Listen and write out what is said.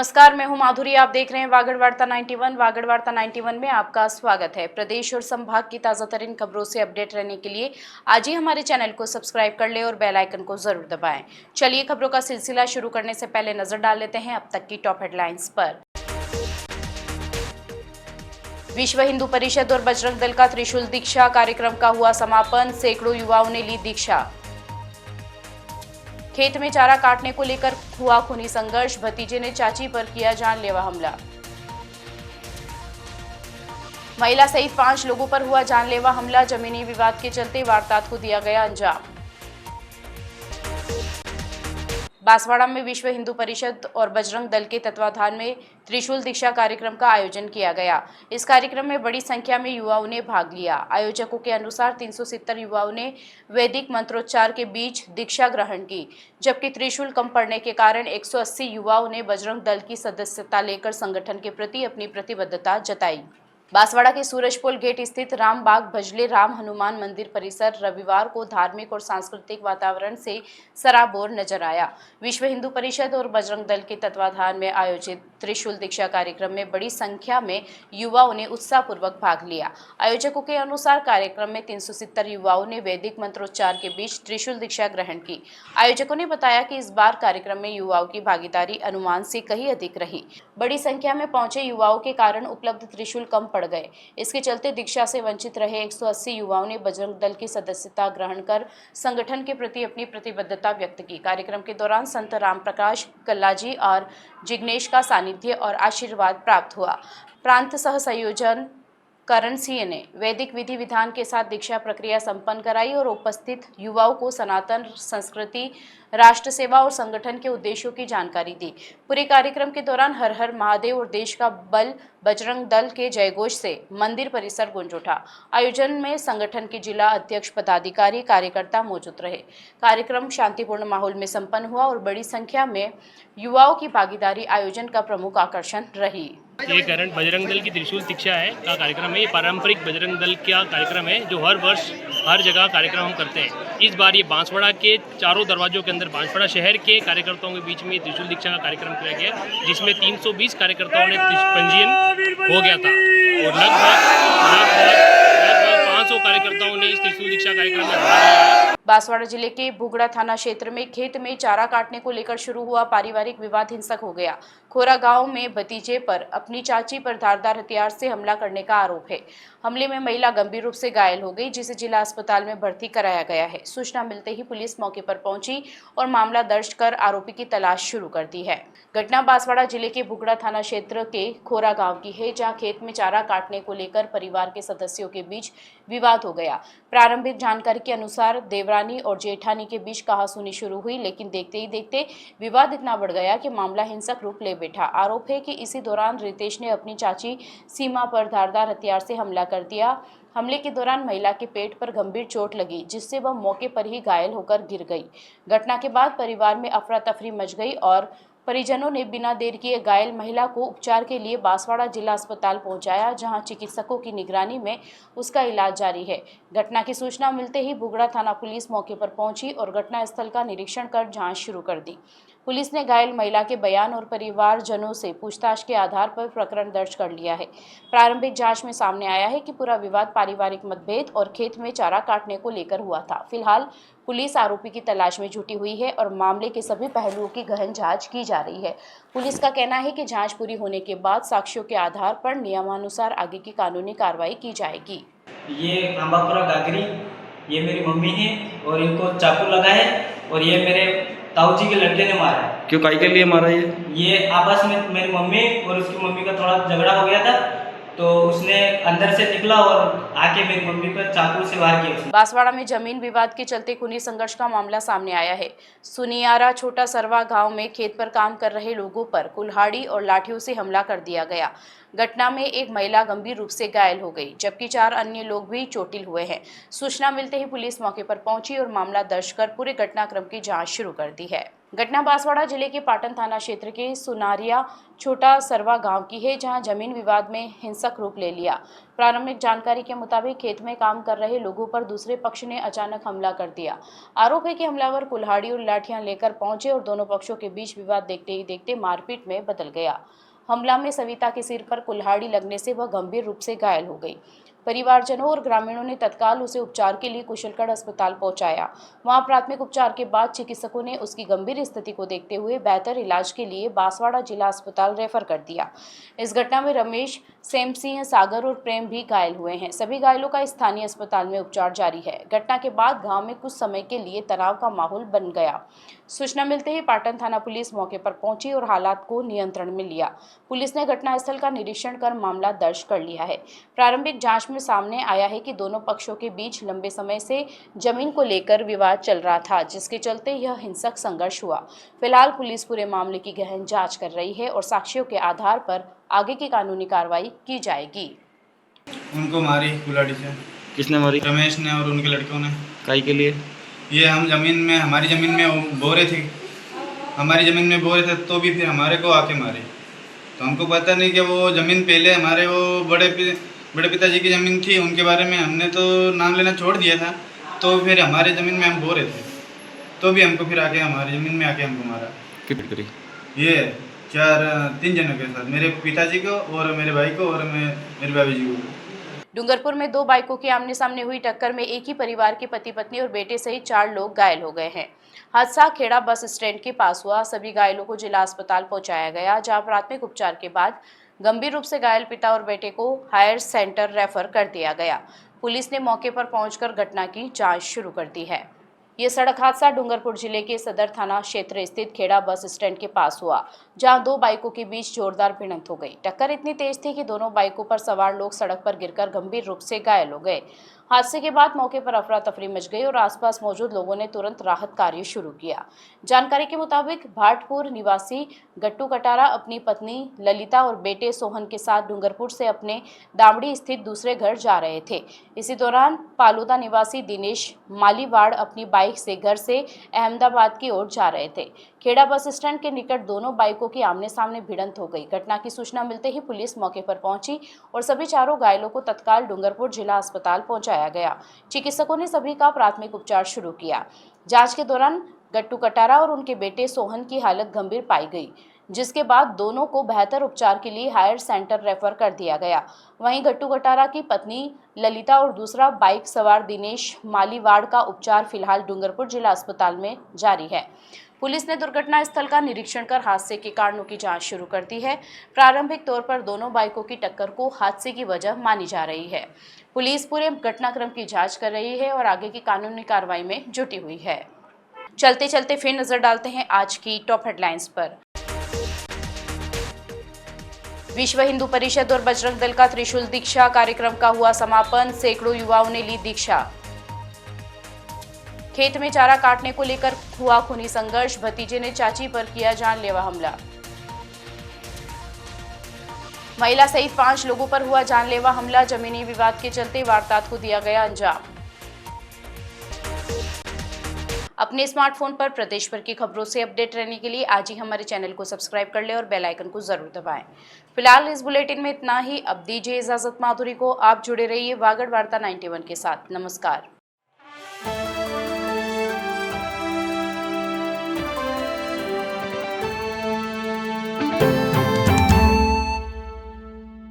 नमस्कार, मैं हूं माधुरी। आप देख रहे हैं वागड़ वार्ता 91। वागड़ वार्ता 91 में आपका स्वागत है। प्रदेश और संभाग की ताज़ा तरीन खबरों से अपडेट रहने के लिए आज ही हमारे चैनल को सब्सक्राइब कर ले और बेल आइकन को जरूर दबाएं। चलिए खबरों का सिलसिला शुरू करने से पहले नजर डाल लेते हैं अब तक की टॉप हेडलाइंस पर। विश्व हिंदू परिषद और बजरंग दल का त्रिशूल दीक्षा कार्यक्रम का हुआ समापन। सैकड़ों युवाओं ने ली दीक्षा। खेत में चारा काटने को लेकर हुआ खूनी संघर्ष। भतीजे ने चाची पर किया जानलेवा हमला। महिला सहित 5 लोगों पर हुआ जानलेवा हमला। जमीनी विवाद के चलते वारदात को दिया गया अंजाम। बांसवाड़ा में विश्व हिंदू परिषद और बजरंग दल के तत्वाधान में त्रिशूल दीक्षा कार्यक्रम का आयोजन किया गया। इस कार्यक्रम में बड़ी संख्या में युवाओं ने भाग लिया। आयोजकों के अनुसार 370 युवाओं ने वैदिक मंत्रोच्चार के बीच दीक्षा ग्रहण की, जबकि त्रिशूल कम पड़ने के कारण 180 युवाओं ने बजरंग दल की सदस्यता लेकर संगठन के प्रति अपनी प्रतिबद्धता जताई। बांसवाड़ा के सूरजपोल गेट स्थित रामबाग भजले राम हनुमान मंदिर परिसर रविवार को धार्मिक और सांस्कृतिक वातावरण से सराबोर नजर आया। विश्व हिंदू परिषद और बजरंग दल के तत्वाधान में आयोजित त्रिशूल दीक्षा कार्यक्रम में बड़ी संख्या में युवाओं ने उत्साहपूर्वक भाग लिया। आयोजकों के अनुसार कार्यक्रम में 370 युवाओं ने वैदिक मंत्रोच्चार के बीच त्रिशूल दीक्षा ग्रहण की। आयोजकों ने बताया कि इस बार कार्यक्रम में युवाओं की भागीदारी अनुमान से कहीं अधिक रही। बड़ी संख्या में पहुंचे युवाओं के कारण उपलब्ध त्रिशूल कम पड़ गए। इसके चलते दीक्षा से वंचित रहे 180 युवाओं ने बजरंग दल की सदस्यता ग्रहण कर संगठन के प्रति अपनी प्रतिबद्धता व्यक्त की। कार्यक्रम के दौरान संत रामप्रकाश कल्लाजी और जिग्नेश का सानिध्य और आशीर्वाद प्राप्त हुआ। प्रांत सह संयोजन करण सिंह ने वैदिक विधि विधान के साथ दीक्षा प्रक्रिया संपन्न कराई और उपस्थित युवाओं को सनातन संस्कृति, राष्ट्र सेवा और संगठन के उद्देश्यों की जानकारी दी। पूरे कार्यक्रम के दौरान हर हर महादेव और देश का बल बजरंग दल के जयघोष से मंदिर परिसर गूंज उठा। आयोजन में संगठन के जिला अध्यक्ष, पदाधिकारी, कार्यकर्ता मौजूद रहे। कार्यक्रम शांतिपूर्ण माहौल में संपन्न हुआ और बड़ी संख्या में युवाओं की भागीदारी आयोजन का प्रमुख आकर्षण रही। ये करंट बजरंग दल की त्रिशूल दीक्षा है का कार्यक्रम है। ये पारंपरिक बजरंग दल का कार्यक्रम है जो हर वर्ष हर जगह कार्यक्रम हम करते हैं। इस बार ये बांसवाड़ा के चारों दरवाजों के अंदर बांसवाड़ा शहर के कार्यकर्ताओं के बीच में त्रिशूल दीक्षा का कार्यक्रम किया गया, जिसमें 320 कार्यकर्ताओं ने पंजीयन हो गया था और लगभग 500 कार्यकर्ताओं ने इस त्रिशूल दीक्षा कार्यक्रम में भाग लिया। बांसवाड़ा जिले के भुगड़ा थाना क्षेत्र में खेत में चारा काटने को लेकर शुरू हुआ पारिवारिक विवाद हिंसक हो गया। खोरा गांव में भतीजे पर अपनी चाची पर धारदार हथियार से हमला करने का आरोप है। हमले में महिला गंभीर रूप से घायल हो गई, जिसे जिला अस्पताल में भर्ती कराया गया है। सूचना मिलते ही पुलिस मौके पर पहुंची और मामला दर्ज कर आरोपी की तलाश शुरू कर दी है। घटना बांसवाड़ा जिले के भुगड़ा थाना क्षेत्र के खोरा गाँव की है, जहाँ खेत में चारा काटने को लेकर परिवार के सदस्यों के बीच विवाद हो गया। प्रारंभिक जानकारी के अनुसार देवरानी और जेठानी के बीच कहासुनी शुरू हुई, लेकिन देखते ही देखते विवाद इतना बढ़ गया कि मामला हिंसक रूप ले बैठा। आरोप है कि इसी दौरान रितेश ने अपनी चाची सीमा पर धारदार हथियार से हमला कर दिया। हमले के दौरान महिला के पेट पर गंभीर चोट लगी, जिससे वह मौके पर ही घायल होकर गिर गई। घटना के बाद परिवार में अफरा तफरी मच गई और परिजनों ने बिना देर किए घायल महिला को उपचार के लिए बांसवाड़ा जिला अस्पताल पहुंचाया, जहां चिकित्सकों की निगरानी में उसका इलाज जारी है। घटना की सूचना मिलते ही भुगड़ा थाना पुलिस मौके पर पहुंची और घटनास्थल का निरीक्षण कर जांच शुरू कर दी। पुलिस ने घायल महिला के बयान और परिवारजनों से पूछताछ के आधार पर प्रकरण दर्ज कर लिया है। प्रारंभिक जांच में सामने आया है कि पूरा विवाद पारिवारिक मतभेद और खेत में चारा काटने को लेकर हुआ था। फिलहाल पुलिस आरोपी की तलाश में जुटी हुई है और मामले के सभी पहलुओं की गहन जांच की जा रही है। पुलिस का कहना है कि जांच पूरी होने के बाद साक्ष्यों के आधार पर नियमानुसार आगे की कानूनी कार्रवाई की जाएगी। ये आंबापुरा गागरी, ये मेरी मम्मी है और इनको चाकू लगा है और ये मेरे ताऊ जी के लड़के ने मारा है। क्यों, काहे के लिए मारा ये आपस में मेरी मम्मी और उसकी मम्मी का थोड़ा झगड़ा हो गया था, तो उसने अंदर से निकला और आके मेरी मम्मी पर चाकू से वार किया उसने। बांसवाड़ा में जमीन विवाद के चलते खूनी संघर्ष का मामला सामने आया है। सुनियारा छोटा सरवा गांव में खेत पर काम कर रहे लोगों पर कुल्हाड़ी और लाठियों से हमला कर दिया गया। घटना में एक महिला गंभीर रूप से घायल हो गई, जबकि 4 अन्य लोग भी चोटिल हुए हैं। सूचना मिलते ही पुलिस मौके पर पहुंची और मामला दर्ज कर पूरे घटनाक्रम की जांच शुरू कर दी है। घटना बांसवाड़ा जिले के पाटन थाना क्षेत्र के सुनारिया छोटा सरवा गांव की है, जहां जमीन विवाद में हिंसक रूप ले लिया। प्रारंभिक जानकारी के मुताबिक खेत में काम कर रहे लोगों पर दूसरे पक्ष ने अचानक हमला कर दिया। आरोप है कि हमलावर कुल्हाड़ी और लाठियां लेकर पहुंचे और दोनों पक्षों के बीच विवाद देखते ही देखते मारपीट में बदल गया। हमला में सविता के सिर पर कुल्हाड़ी लगने से वह गंभीर रूप से घायल हो गई। परिवारजनों और ग्रामीणों ने तत्काल उसे उपचार के लिए कुशलगढ़ अस्पताल पहुंचाया। वहां प्राथमिक उपचार के बाद चिकित्सकों ने उसकी गंभीर स्थिति को देखते हुए बेहतर इलाज के लिए बांसवाड़ा जिला अस्पताल रेफर कर दिया। इस घटना में रमेश, सेम सिंह, सागर और प्रेम भी घायल हुए हैं। सभी घायलों का स्थानीय अस्पताल में उपचार जारी है। घटना के बाद गाँव में कुछ समय के लिए तनाव का माहौल बन गया। सूचना मिलते ही पाटन थाना पुलिस मौके पर पहुंची और हालात को नियंत्रण में लिया। पुलिस ने घटनास्थल का निरीक्षण कर मामला दर्ज कर लिया है। प्रारंभिक जांच में सामने आया है कि दोनों पक्षों के बीच लंबे समय से जमीन को लेकर विवाद चल रहा था, जिसके चलते यह हिंसक संघर्ष हुआ। फिलहाल पुलिस पूरे मामले की गहन जांच कर रही है और साक्ष्यों के आधार पर आगे की कानूनी कार्रवाई की जाएगी। उनको मारी कुल्हाड़ी से। किसने मारी? रमेश ने और उनके लड़कों ने। काई के लिए? ये हम जमीन में, हमारी ज़मीन में बो रहे थे, हमारी ज़मीन में बो रहे थे, तो भी फिर हमारे को आके मारे। तो हमको पता नहीं कि वो ज़मीन पहले हमारे वो बड़े पिताजी की ज़मीन थी, उनके बारे में हमने तो नाम लेना छोड़ दिया था। तो फिर हमारे ज़मीन में हम बो रहे थे, तो भी हमको फिर आके हमारी ज़मीन में आके हमको मारा। कितनी करी? ये 3 जनों के साथ, मेरे पिताजी को और मेरे भाई को और मेरे भाभी जी को। डूंगरपुर में 2 बाइकों की आमने सामने हुई टक्कर में एक ही परिवार के पति पत्नी और बेटे सहित 4 लोग घायल हो गए हैं। हादसा खेड़ा बस स्टैंड के पास हुआ। सभी घायलों को जिला अस्पताल पहुंचाया गया, जहां प्राथमिक उपचार के बाद गंभीर रूप से घायल पिता और बेटे को हायर सेंटर रेफर कर दिया गया। पुलिस ने मौके पर पहुंचकर घटना की जांच शुरू कर दी है। ये सड़क हादसा डूंगरपुर जिले के सदर थाना क्षेत्र स्थित खेड़ा बस स्टैंड के पास हुआ, जहां 2 बाइकों के बीच जोरदार भिड़ंत हो गई। टक्कर इतनी तेज थी कि दोनों बाइकों पर सवार लोग सड़क पर गिरकर गंभीर रूप से घायल हो गए। हादसे के बाद मौके पर अफरा तफरी मच गई और आसपास मौजूद लोगों ने तुरंत राहत कार्य शुरू किया। जानकारी के मुताबिक भाटपुर निवासी गट्टू कटारा अपनी पत्नी ललिता और बेटे सोहन के साथ डूंगरपुर से अपने दामड़ी स्थित दूसरे घर जा रहे थे। इसी दौरान पालूदा निवासी दिनेश मालीवाड़ अपनी बाइक से घर से अहमदाबाद की ओर जा रहे थे। खेड़ा बस स्टैंड के निकट दोनों बाइकों की आमने सामने भिड़ंत हो गई। घटना की सूचना मिलते ही पुलिस मौके पर पहुंची और सभी 4 घायलों को तत्काल डूंगरपुर जिला अस्पताल पहुंचाया गया। चिकित्सकों ने सभी का प्राथमिक उपचार शुरू किया। जांच के दौरान गट्टू कटारा और उनके बेटे सोहन की हालत गंभीर पाई गई, जिसके बाद दोनों को बेहतर उपचार के लिए हायर सेंटर रेफर कर दिया गया। वहीं गट्टू कटारा की पत्नी ललिता और दूसरा बाइक सवार दिनेश मालीवाड़ का उपचार फिलहाल डूंगरपुर जिला अस्पताल में जारी है। पुलिस ने दुर्घटना स्थल का निरीक्षण कर हादसे के कारणों की जांच शुरू कर दी है। प्रारंभिक तौर पर दोनों बाइकों की टक्कर को हादसे की वजह मानी जा रही है। पुलिस पूरे घटनाक्रम की जांच कर रही है और आगे की कानूनी कार्रवाई में जुटी हुई है। चलते चलते फिर नजर डालते हैं आज की टॉप हेडलाइंस पर। विश्व हिंदू परिषद और बजरंग दल का त्रिशूल दीक्षा कार्यक्रम का हुआ समापन। सैकड़ों युवाओं ने ली दीक्षा। खेत में चारा काटने को लेकर हुआ खूनी संघर्ष। भतीजे ने चाची पर किया जानलेवा हमला। महिला सहित 5 लोगों पर हुआ जानलेवा हमला। जमीनी विवाद के चलते वारदात को दिया गया अंजाम। अपने स्मार्टफोन पर प्रदेश भर की खबरों से अपडेट रहने के लिए आज ही हमारे चैनल को सब्सक्राइब कर लें और बेल आइकन को जरूर दबाएं। फिलहाल इस बुलेटिन में इतना ही। अब दीजिए इजाजत माधुरी को। आप जुड़े रहिए वागड़ वार्ता 91 के साथ। नमस्कार।